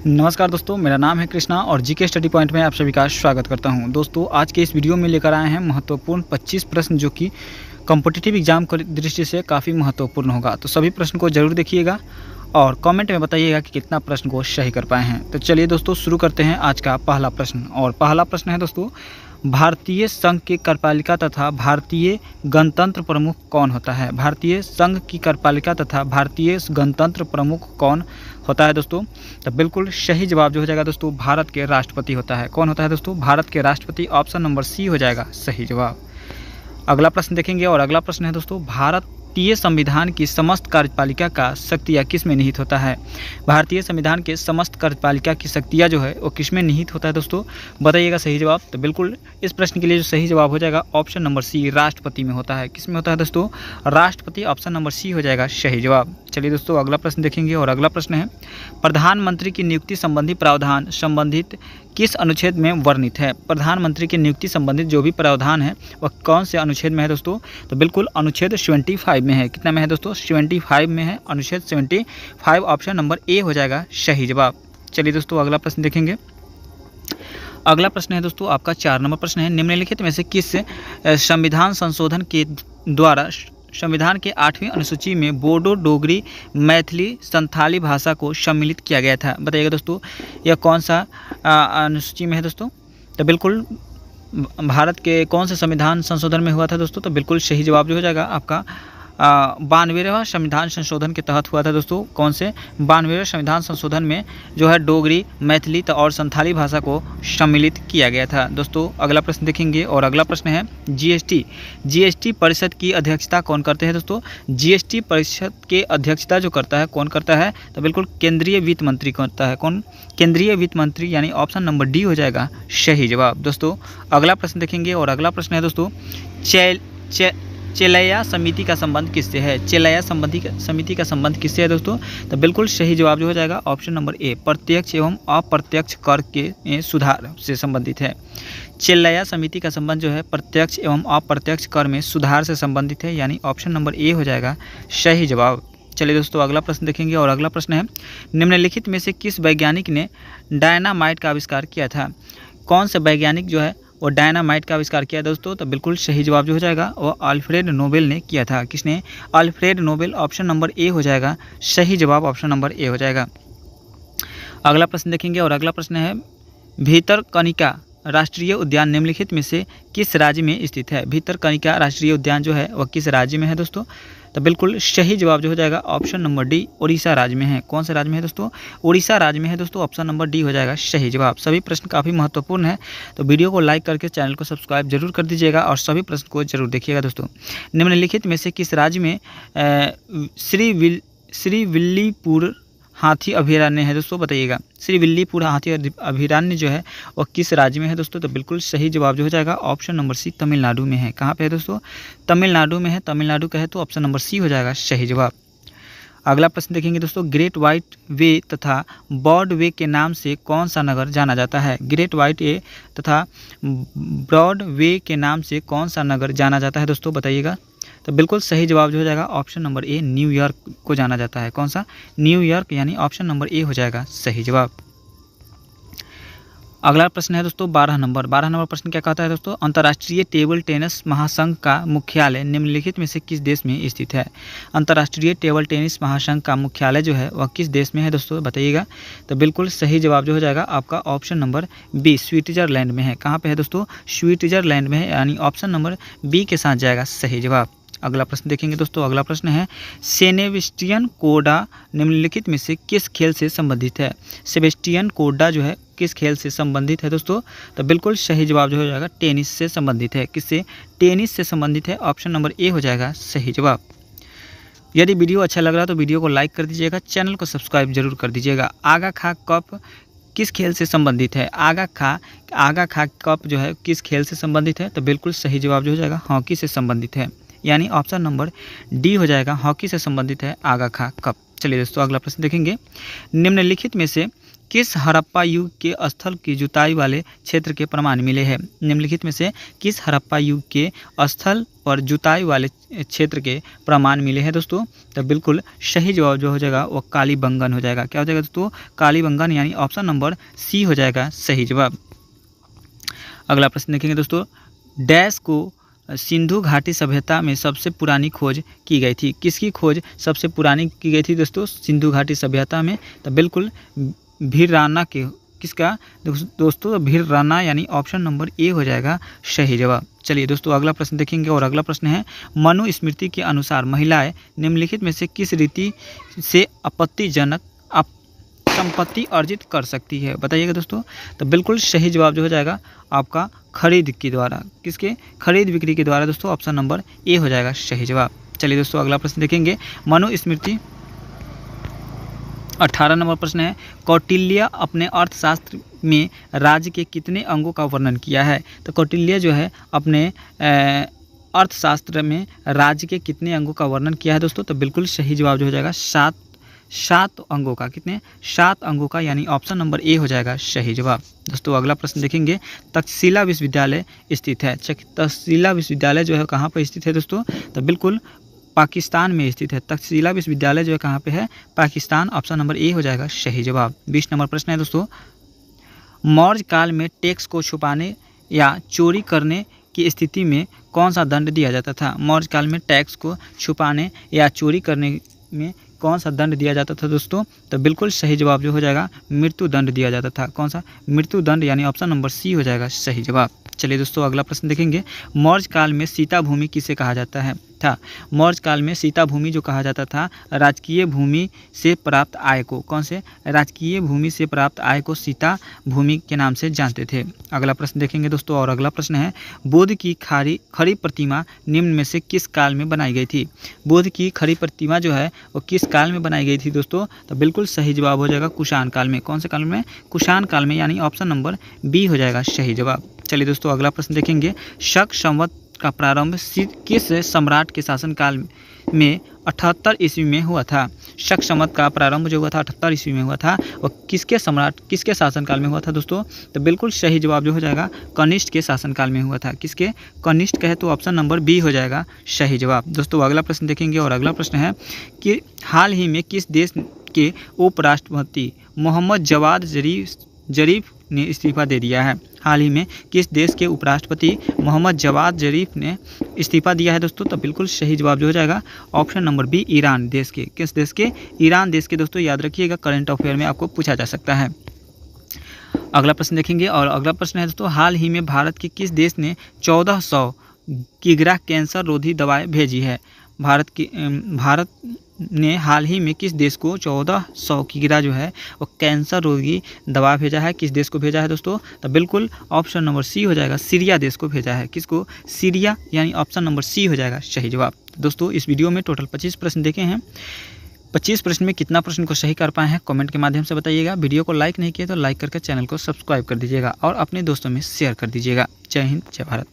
नमस्कार दोस्तों, मेरा नाम है कृष्णा और जीके स्टडी पॉइंट में आप सभी का स्वागत करता हूं। दोस्तों, आज के इस वीडियो में लेकर आए हैं महत्वपूर्ण 25 प्रश्न जो कि कॉम्पिटिटिव एग्जाम की दृष्टि से काफ़ी महत्वपूर्ण होगा। तो सभी प्रश्न को जरूर देखिएगा और कमेंट में बताइएगा कि कितना प्रश्न को सही कर पाए हैं। तो चलिए दोस्तों, शुरू करते हैं आज का पहला प्रश्न। और पहला प्रश्न है दोस्तों, भारतीय संघ के कार्यपालिका तथा भारतीय गणतंत्र प्रमुख कौन होता है? भारतीय संघ की कार्यपालिका तथा भारतीय गणतंत्र प्रमुख कौन होता है दोस्तों? तो बिल्कुल सही जवाब जो हो जाएगा दोस्तों, भारत के राष्ट्रपति होता है। कौन होता है दोस्तों? भारत के राष्ट्रपति। ऑप्शन नंबर सी हो जाएगा सही जवाब। अगला प्रश्न देखेंगे और अगला प्रश्न है दोस्तों, भारतीय संविधान की समस्त कार्यपालिका का शक्तियाँ किस में निहित होता है? भारतीय संविधान के समस्त कार्यपालिका की शक्तियाँ जो है वो किस में निहित होता है दोस्तों? बताइएगा सही जवाब। तो बिल्कुल इस प्रश्न के लिए जो सही जवाब हो जाएगा ऑप्शन नंबर सी, राष्ट्रपति में होता है। किस में होता है दोस्तों? राष्ट्रपति। ऑप्शन नंबर सी हो जाएगा सही जवाब। चलिए दोस्तों, अगला प्रश्न देखेंगे और अगला प्रश्न है, प्रधानमंत्री की नियुक्ति संबंधी प्रावधान संबंधित किस अनुच्छेद में वर्णित है? प्रधानमंत्री की नियुक्ति संबंधित जो भी प्रावधान है वह कौन से अनुच्छेद में है दोस्तों? तो बिल्कुल अनुच्छेद 75 में है। कितना में है दोस्तों? 75 में है, अनुच्छेद 75। ऑप्शन नंबर ए हो जाएगा सही जवाब। चलिए दोस्तों, अगला प्रश्न देखेंगे। अगला प्रश्न है दोस्तों आपका 4 नंबर प्रश्न है, निम्नलिखित में से किस संविधान संशोधन के द्वारा संविधान के 8वीं अनुसूची में बोडो, डोगरी, मैथिली, संथाली भाषा को सम्मिलित किया गया था? बताइएगा दोस्तों, यह कौन सा अनुसूची में है दोस्तों? तो बिल्कुल भारत के कौन से संविधान संशोधन में हुआ था दोस्तों? तो बिल्कुल सही जवाब जो हो जाएगा आपका 92वें संविधान संशोधन के तहत हुआ था दोस्तों। कौन से? 92वें संविधान संशोधन में जो है डोगरी, मैथिली और संथाली भाषा को सम्मिलित किया गया था दोस्तों। अगला प्रश्न देखेंगे और अगला प्रश्न है, जीएसटी परिषद की अध्यक्षता कौन करते हैं दोस्तों? जीएसटी परिषद के अध्यक्षता जो करता है कौन करता है? तो बिल्कुल केंद्रीय वित्त मंत्री करता है। कौन? केंद्रीय वित्त मंत्री, यानी ऑप्शन नंबर डी हो जाएगा सही जवाब। दोस्तों, अगला प्रश्न देखेंगे और अगला प्रश्न है दोस्तों, चेलैया समिति का संबंध किससे है? चेलैया समिति का संबंध किससे है दोस्तों? तो बिल्कुल सही जवाब जो हो जाएगा ऑप्शन नंबर ए, प्रत्यक्ष एवं अप्रत्यक्ष कर के सुधार से संबंधित है। चेलैया समिति का संबंध जो है प्रत्यक्ष एवं अप्रत्यक्ष कर में सुधार से संबंधित है, यानी ऑप्शन नंबर ए हो जाएगा सही जवाब। चलिए दोस्तों, अगला प्रश्न देखेंगे और अगला प्रश्न है, निम्नलिखित में से किस वैज्ञानिक ने डायनामाइट का आविष्कार किया था? कौन से वैज्ञानिक जो है वो डायनामाइट का आविष्कार किया दोस्तों? तो बिल्कुल सही जवाब जो हो जाएगा वो अल्फ्रेड नोबेल ने किया था। किसने? Alfred Nobel. Option number A हो जाएगा सही जवाब। ऑप्शन नंबर ए हो जाएगा। अगला प्रश्न देखेंगे और अगला प्रश्न है, भितरकनिका राष्ट्रीय उद्यान निम्नलिखित में से किस राज्य में स्थित है? भितरकनिका राष्ट्रीय उद्यान जो है वह किस राज्य में है दोस्तों? तो बिल्कुल सही जवाब जो हो जाएगा ऑप्शन नंबर डी, उड़ीसा राज्य में है। कौन से राज्य में है दोस्तों? उड़ीसा राज्य में है दोस्तों। ऑप्शन नंबर डी हो जाएगा सही जवाब। सभी प्रश्न काफ़ी महत्वपूर्ण है, तो वीडियो को लाइक करके चैनल को सब्सक्राइब जरूर कर दीजिएगा और सभी प्रश्न को जरूर देखिएगा दोस्तों। निम्नलिखित में से किस राज्य में श्रीविल्लीपुर हाथी अभयारण्य है दोस्तों? बताइएगा, श्रीविल्लीपुर हाथी अभयारण्य जो है वह किस राज्य में है दोस्तों? तो बिल्कुल सही जवाब जो हो जाएगा ऑप्शन नंबर सी, तमिलनाडु में है। कहाँ पे है दोस्तों? तमिलनाडु में है। तमिलनाडु का है तो ऑप्शन नंबर सी हो जाएगा सही जवाब। अगला प्रश्न देखेंगे दोस्तों, ग्रेट वाइट वे तथा ब्रॉड वे के नाम से कौन सा नगर जाना जाता है? ग्रेट वाइट वे तथा ब्रॉड वे के नाम से कौन सा नगर जाना जाता है दोस्तों? बताइएगा। तो बिल्कुल सही जवाब जो हो जाएगा ऑप्शन नंबर ए, न्यूयॉर्क को जाना जाता है। कौन सा? न्यूयॉर्क, यानी ऑप्शन नंबर ए हो जाएगा सही जवाब। अगला प्रश्न है दोस्तों 12 नंबर प्रश्न क्या कहता है दोस्तों, अंतर्राष्ट्रीय टेबल टेनिस महासंघ का मुख्यालय निम्नलिखित में से किस देश में स्थित है? अंतर्राष्ट्रीय टेबल टेनिस महासंघ का मुख्यालय जो है वह किस देश में है दोस्तों? बताइएगा। तो बिल्कुल सही जवाब जो हो जाएगा आपका ऑप्शन नंबर बी, स्विट्जरलैंड में है। कहाँ पे है दोस्तों? स्विट्जरलैंड में है, यानी ऑप्शन नंबर बी के साथ जाएगा सही जवाब। अगला प्रश्न देखेंगे दोस्तों। अगला प्रश्न है, सेबेस्टियन कोर्डा निम्नलिखित में से किस खेल से संबंधित है? सेबेस्टियन कोर्डा जो है किस खेल से संबंधित है दोस्तों? तो बिल्कुल सही जवाब जो हो जाएगा टेनिस से संबंधित है। किससे? टेनिस से संबंधित है। ऑप्शन नंबर ए हो जाएगा सही जवाब। यदि वीडियो अच्छा लग रहा है तो वीडियो को लाइक कर दीजिएगा, चैनल को सब्सक्राइब जरूर कर दीजिएगा। आगा खा कप किस खेल से संबंधित है? आगा खा कप जो है किस खेल से संबंधित है? तो बिल्कुल सही जवाब जो हो जाएगा हॉकी से संबंधित है, यानी ऑप्शन नंबर डी हो जाएगा, हॉकी से संबंधित है आगा खा कप। चलिए दोस्तों, अगला प्रश्न देखेंगे, निम्नलिखित में से किस हड़प्पा युग के स्थल की जुताई वाले क्षेत्र के प्रमाण मिले हैं? निम्नलिखित में से किस हड़प्पा युग के स्थल पर जुताई वाले क्षेत्र के प्रमाण मिले हैं दोस्तों? तो बिल्कुल सही जवाब जो हो जाएगा वो कालीबंगन हो जाएगा। क्या हो जाएगा दोस्तों? कालीबंगन, यानी ऑप्शन नंबर सी हो जाएगा सही जवाब। अगला प्रश्न देखेंगे दोस्तों, डैश को सिंधु घाटी सभ्यता में सबसे पुरानी खोज की गई थी? किसकी खोज सबसे पुरानी की गई थी दोस्तों सिंधु घाटी सभ्यता में? तो बिल्कुल भीरराना के, किसका दोस्तों? तो भीरराना, यानी ऑप्शन नंबर ए हो जाएगा सही जवाब। चलिए दोस्तों अगला प्रश्न देखेंगे, और अगला प्रश्न है, मनुस्मृति के अनुसार महिलाएं निम्नलिखित में से किस रीति से आपत्तिजनक संपत्ति अर्जित कर सकती है? बताइएगा दोस्तों। तो बिल्कुल सही जवाब जो हो जाएगा आपका खरीद के द्वारा। किसके? खरीद बिक्री के द्वारा दोस्तों, ऑप्शन नंबर ए हो जाएगा सही जवाब। चलिए दोस्तों अगला प्रश्न देखेंगे, मनुस्मृति 18 नंबर प्रश्न है, कौटिल्य अपने अर्थशास्त्र में राज्य के कितने अंगों का वर्णन किया है? तो कौटिल्य जो है अपने अर्थशास्त्र में राज्य के कितने अंगों का वर्णन किया है दोस्तों? तो बिल्कुल सही जवाब जो हो जाएगा सात अंगों का। कितने? 7 अंगों का, यानी ऑप्शन नंबर ए हो जाएगा सही जवाब। दोस्तों अगला प्रश्न देखेंगे, तक्षशिला विश्वविद्यालय स्थित है। तक्षशिला विश्वविद्यालय जो है कहाँ पर स्थित है दोस्तों? तो बिल्कुल पाकिस्तान में स्थित है। तक्षशिला विश्वविद्यालय जो है कहाँ पे है? पाकिस्तान, ऑप्शन नंबर ए हो जाएगा सही जवाब। 20 नंबर प्रश्न है दोस्तों, मौर्य काल में टैक्स को छुपाने या चोरी करने की स्थिति में कौन सा दंड दिया जाता था? मौर्य काल में टैक्स को छुपाने या चोरी करने में कौन सा दंड दिया जाता था दोस्तों? तो बिल्कुल सही जवाब जो हो जाएगा मृत्यु दंड दिया जाता था। कौन सा? मृत्यु दंड, यानी ऑप्शन नंबर सी हो जाएगा सही जवाब। चलिए दोस्तों अगला प्रश्न देखेंगे, मौर्य काल में सीता भूमि किसे कहा जाता है था? मौर्य काल में सीता भूमि जो कहा जाता था, राजकीय भूमि से प्राप्त आय को, कौन से? राजकीय भूमि से प्राप्त आय को सीता भूमि के नाम से जानते थे। अगला प्रश्न देखेंगे दोस्तों, और अगला प्रश्न है, बुद्ध की खड़ी प्रतिमा निम्न में से किस काल में बनाई गई थी? बुद्ध की खड़ी प्रतिमा जो है वो किस काल में बनाई गई थी दोस्तों? तो बिल्कुल सही जवाब हो जाएगा कुषाण काल में। कौन से काल में? कुषाण काल में, यानी ऑप्शन नंबर बी हो जाएगा सही जवाब। चलिए दोस्तों अगला प्रश्न देखेंगे, शक संवत का प्रारंभ किस सम्राट के शासनकाल में 78 ईस्वी में हुआ था? शक संवत का प्रारंभ जो हुआ था 78 ईस्वी में हुआ था, और किसके सम्राट, किसके शासनकाल में हुआ था दोस्तों? तो बिल्कुल सही जवाब जो हो जाएगा कनिष्ठ के शासनकाल में हुआ था। किसके? कनिष्ठ कहे तो ऑप्शन नंबर बी हो जाएगा सही जवाब। दोस्तों अगला प्रश्न देखेंगे, और अगला प्रश्न है कि हाल ही में किस देश के उपराष्ट्रपति मोहम्मद जवाद जरीफ ने इस्तीफा दे दिया है? हाल ही में किस देश के उपराष्ट्रपति मोहम्मद जवाद जरीफ ने इस्तीफा दिया है दोस्तों? तो बिल्कुल सही जवाब जो हो जाएगा ऑप्शन नंबर बी, ईरान देश के। किस देश के? ईरान देश के। दोस्तों याद रखिएगा, करंट अफेयर में आपको पूछा जा सकता है। अगला प्रश्न देखेंगे, और अगला प्रश्न है दोस्तों, हाल ही में भारत के किस देश ने 1400 किग्रा कैंसर रोधी दवाएं भेजी है? भारत ने हाल ही में किस देश को 1400 किग्रा जो है वो कैंसर रोगी दवा भेजा है? किस देश को भेजा है दोस्तों? तो बिल्कुल ऑप्शन नंबर सी हो जाएगा, सीरिया देश को भेजा है। किसको? सीरिया, यानी ऑप्शन नंबर सी हो जाएगा सही जवाब। दोस्तों इस वीडियो में टोटल 25 प्रश्न देखे हैं। 25 प्रश्न में कितना प्रश्न को सही कर पाए हैं कमेंट के माध्यम से बताइएगा। वीडियो को लाइक नहीं किया तो लाइक करके चैनल को सब्सक्राइब कर दीजिएगा, और अपने दोस्तों में शेयर कर दीजिएगा। जय हिंद, जय भारत।